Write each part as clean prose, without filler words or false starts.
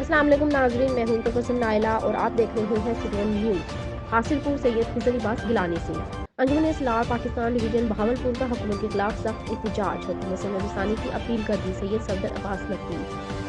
अस्सलाम वालेकुम नाजरीन, मैं हूं तबस्सुम नाइला और आप देख रहे हैं सिटीवन न्यूज़। हासिलपुर सैयद खिजर अब्बास गिलानी से अंजुमन इस्लाह पाकिस्तान डिवीजन बहावलपुर का हुकूमत के खिलाफ सख्त एहतजाज, हुकूमत से नजरसानी की अपील कर दी सैयद सफदर अब्बास नकवी।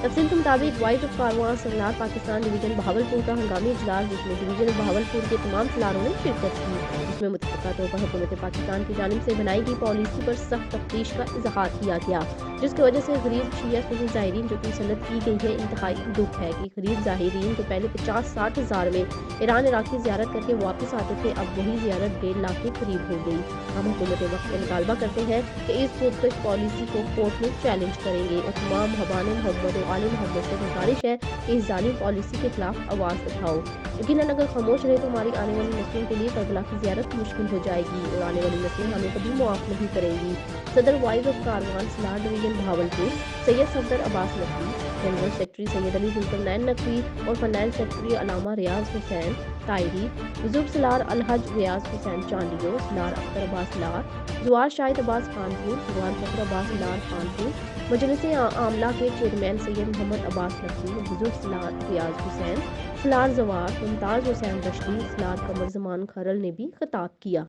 तफसील के मुताबिक vice of Karwaan Sardar Pakistan division Bahawalpur का हंगामी इजलास, जिसमें डिवीजन बहावलपुर के तमाम सलारों ने शिरकत की, जिसमें मुतफ़िक़ा तौर पर हुकूमत पाकिस्तान की जानिब से बनाई गई पॉलिसी पर सख्त तफ्तीश का इजहार किया गया, जिसकी वजह से गरीब शिया सुन्नी ज़ायरीन जो कि सनद की गई है। इंतहाई दुख है कि गरीब ज़ायरीन जो पहले 50-60 हज़ार में ईरान इराक की ज़ियारत करके वापस आते थे, अब वही ज़ियारत 1.5 लाख के करीब हो गई। हम हुकूमत वक्त से मुतालबा करते हैं कि इस खुदकश पॉलिसी को कोर्ट में चैलेंज करेंगे और तमाम हबान मोहम्मद और आले मोहम्मद से गुजारिश है कि इस जालिम पॉलिसी के खिलाफ आवाज़ उठाओ। यकीनन अगर खामोश रहे तो हमारी आने वाली नस्लों के लिए करबला की ज़ियारत मुश्किल हो जाएगी और आने वाली नस्लें हमें कभी मुआफ़ नहीं करेंगी। सदर vice of Karwan Salar division Bahawalpur Syed Safdar Abbas Naqvi, general secretary Syed Ali Zulqarnain Naqvi और फाइनेंस सेक्रेटरी अलामा रियाज हुसैन तायरी, बुजुर्ग सलार अलहज रियाज हुसैन चांडियो, सलार अख्तर अब्बास लार, जुआर शाहिद अब्बास खानपुर, जुआर फखर अब्बास लार खानपुर, मजलिस आमला के चेयरमैन सैयद मोहम्मद अब्बास नकवी, बुजुर्ग सलार रियाज हुसैन, सलार जवार मुमताज़ हुसैन रश्दी, सलार कमर जमान खरल ने भी खिताब किया।